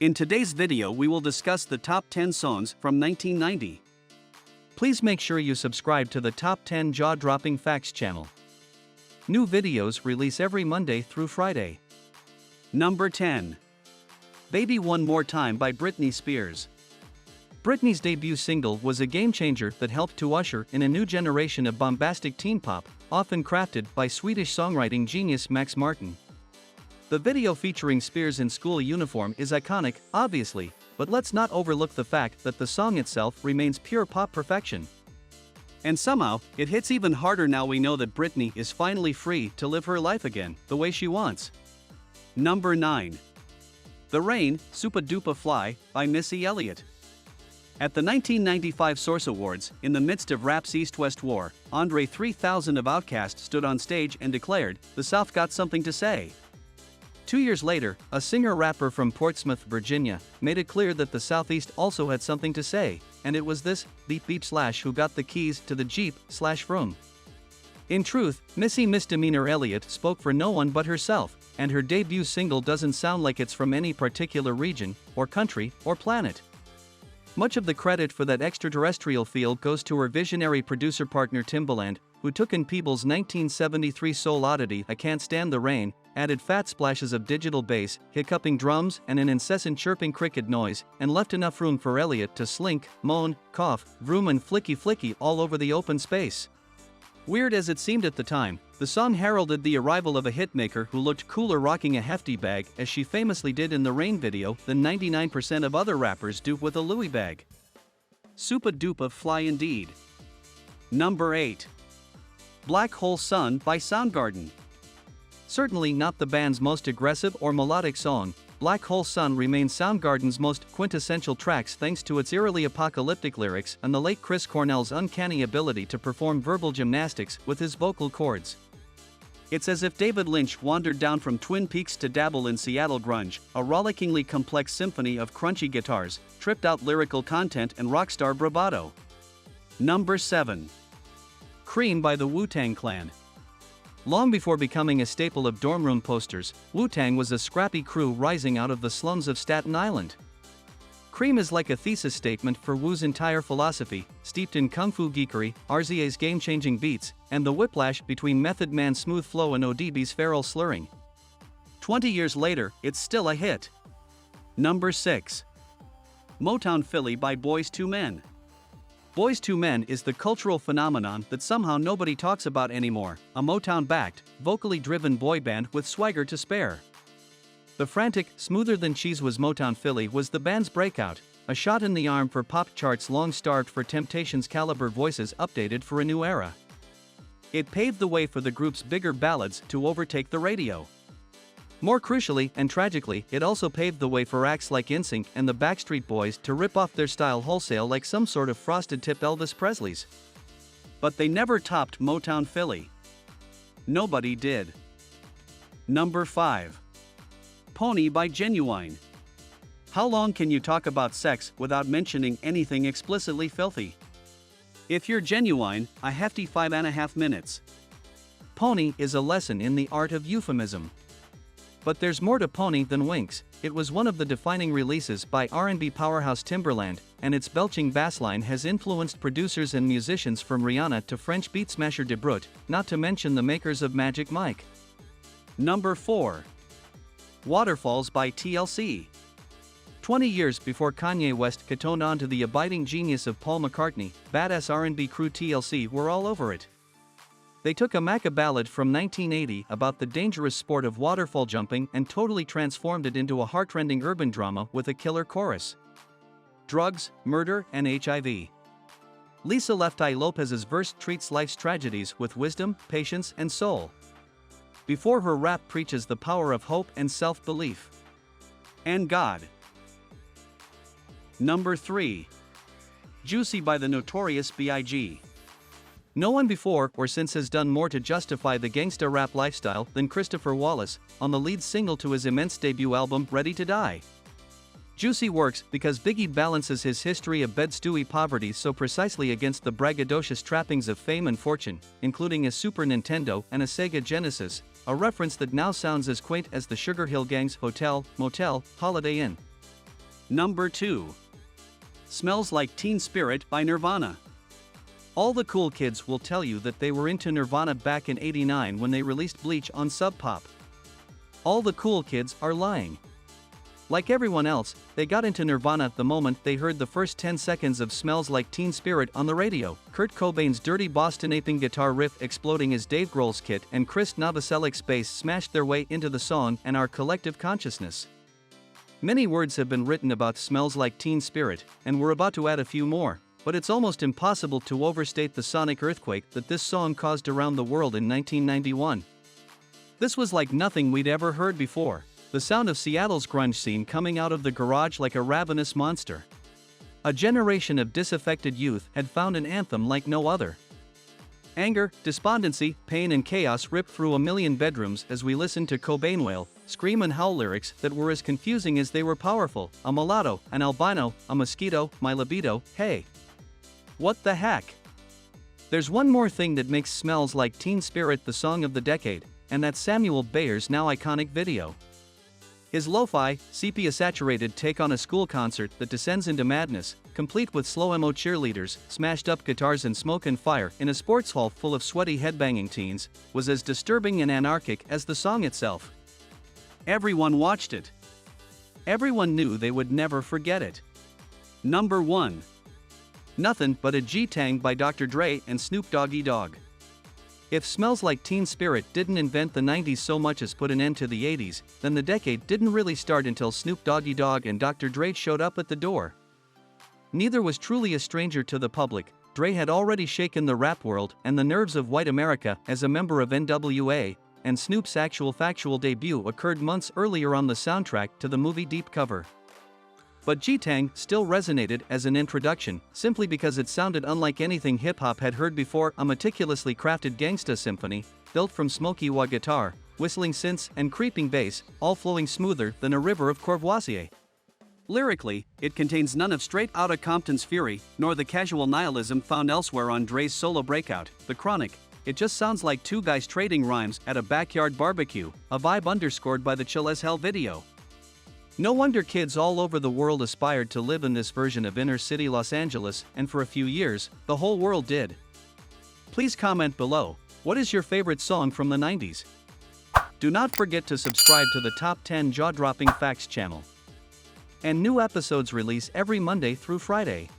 In today's video we will discuss the top 10 songs from 1990. Please make sure you subscribe to the Top 10 Jaw-Dropping Facts channel. New videos release every Monday through Friday. Number 10. Baby One More Time by Britney Spears. Britney's debut single was a game-changer that helped to usher in a new generation of bombastic teen pop, often crafted by Swedish songwriting genius Max Martin. The video featuring Spears in school uniform is iconic, obviously, but let's not overlook the fact that the song itself remains pure pop perfection. And somehow, it hits even harder now we know that Britney is finally free to live her life again, the way she wants. Number 9. The Rain, Supa Dupa Fly, by Missy Elliott. At the 1995 Source Awards, in the midst of rap's East-West war, Andre 3000 of Outkast stood on stage and declared, "The South got something to say." 2 years later, a singer-rapper from Portsmouth, Virginia, made it clear that the Southeast also had something to say, and it was this beep beep slash who got the keys to the Jeep slash vroom. In truth, Missy Misdemeanor Elliott spoke for no one but herself, and her debut single doesn't sound like it's from any particular region, or country, or planet. Much of the credit for that extraterrestrial feel goes to her visionary producer partner Timbaland, who took in Peebles' 1973 soul oddity I Can't Stand the Rain, added fat splashes of digital bass, hiccuping drums and an incessant chirping cricket noise, and left enough room for Elliott to slink, moan, cough, vroom and flicky all over the open space. Weird as it seemed at the time, the song heralded the arrival of a hitmaker who looked cooler rocking a hefty bag as she famously did in the Rain video than 99% of other rappers do with a Louis bag. Supa Dupa Fly indeed. Number 8. Black Hole Sun by Soundgarden. Certainly not the band's most aggressive or melodic song, Black Hole Sun remains Soundgarden's most quintessential tracks thanks to its eerily apocalyptic lyrics and the late Chris Cornell's uncanny ability to perform verbal gymnastics with his vocal cords. It's as if David Lynch wandered down from Twin Peaks to dabble in Seattle grunge, a rollickingly complex symphony of crunchy guitars, tripped-out lyrical content and rockstar bravado. Number 7. C.R.E.A.M by the Wu-Tang Clan. Long before becoming a staple of dorm room posters, Wutang was a scrappy crew rising out of the slums of Staten Island. C.R.E.A.M is like a thesis statement for Wu's entire philosophy, steeped in kung fu geekery, RZA's game-changing beats, and the whiplash between Method Man's smooth flow and ODB's feral slurring. 20 years later, it's still a hit. Number 6. Motownphilly by Boyz II Men. Boyz II Men is the cultural phenomenon that somehow nobody talks about anymore, a Motown-backed, vocally driven boy band with swagger to spare. The frantic, smoother than cheese was Motownphilly was the band's breakout, a shot in the arm for pop charts long starved for Temptations caliber voices updated for a new era. It paved the way for the group's bigger ballads to overtake the radio. More crucially and tragically, it also paved the way for acts like NSYNC and the Backstreet Boys to rip off their style wholesale like some sort of frosted-tip Elvis Presley's. But they never topped Motownphilly. Nobody did. Number 5. Pony by Ginuwine. How long can you talk about sex without mentioning anything explicitly filthy? If you're Ginuwine, a hefty 5.5 minutes. Pony is a lesson in the art of euphemism. But there's more to Pony than winks. It was one of the defining releases by R&B powerhouse Timbaland, and its belching bassline has influenced producers and musicians from Rihanna to French beat smasher De Bruyne, not to mention the makers of Magic Mike. Number 4. Waterfalls by TLC. 20 years before Kanye West catoned on to the abiding genius of Paul McCartney, badass R&B crew TLC were all over it. They took a Macca ballad from 1980 about the dangerous sport of waterfall jumping and totally transformed it into a heartrending urban drama with a killer chorus. Drugs, murder, and HIV. Lisa Left Eye Lopez's verse treats life's tragedies with wisdom, patience, and soul. Before her rap preaches the power of hope and self-belief. And God. Number 3. Juicy by the Notorious B.I.G. No one before or since has done more to justify the gangsta rap lifestyle than Christopher Wallace, on the lead single to his immense debut album Ready to Die. Juicy works because Biggie balances his history of bed-stewy poverty so precisely against the braggadocious trappings of fame and fortune, including a Super Nintendo and a Sega Genesis, a reference that now sounds as quaint as the Sugar Hill Gang's Hotel, Motel, Holiday Inn. Number 2. Smells Like Teen Spirit by Nirvana. All the cool kids will tell you that they were into Nirvana back in '89 when they released Bleach on Sub Pop. All the cool kids are lying. Like everyone else, they got into Nirvana the moment they heard the first 10 seconds of Smells Like Teen Spirit on the radio. Kurt Cobain's dirty Boston-aping guitar riff exploding as Dave Grohl's kit and Chris Novoselic's bass smashed their way into the song and our collective consciousness. Many words have been written about Smells Like Teen Spirit, and we're about to add a few more, but it's almost impossible to overstate the sonic earthquake that this song caused around the world in 1991. This was like nothing we'd ever heard before. The sound of Seattle's grunge scene coming out of the garage like a ravenous monster. A generation of disaffected youth had found an anthem like no other. Anger, despondency, pain and chaos ripped through a million bedrooms as we listened to Cobain wail, scream and howl lyrics that were as confusing as they were powerful. A mulatto, an albino, a mosquito, my libido, hey. What the heck? There's one more thing that makes Smells Like Teen Spirit the song of the decade, and that's Samuel Bayer's now iconic video. His lo-fi, sepia-saturated take on a school concert that descends into madness, complete with slow-mo cheerleaders, smashed-up guitars and smoke and fire in a sports hall full of sweaty headbanging teens, was as disturbing and anarchic as the song itself. Everyone watched it. Everyone knew they would never forget it. Number 1. Nuthin But a G-Tang by Dr. Dre and Snoop Dogg. If Smells Like Teen Spirit didn't invent the 90s so much as put an end to the 80s, then the decade didn't really start until Snoop Dogg and Dr. Dre showed up at the door. Neither was truly a stranger to the public. Dre had already shaken the rap world and the nerves of white America as a member of NWA, and Snoop's actual factual debut occurred months earlier on the soundtrack to the movie Deep Cover. But G-Tang still resonated as an introduction, simply because it sounded unlike anything hip-hop had heard before, a meticulously crafted gangsta symphony, built from smoky wah guitar, whistling synths and creeping bass, all flowing smoother than a river of Courvoisier. Lyrically, it contains none of Straight Outta Compton's fury, nor the casual nihilism found elsewhere on Dre's solo breakout, The Chronic. It just sounds like two guys trading rhymes at a backyard barbecue, a vibe underscored by the chill as hell video. No wonder kids all over the world aspired to live in this version of inner-city Los Angeles, and for a few years, the whole world did. Please comment below, what is your favorite song from the 90s? Do not forget to subscribe to the Top 10 Jaw-Dropping Facts channel. And new episodes release every Monday through Friday.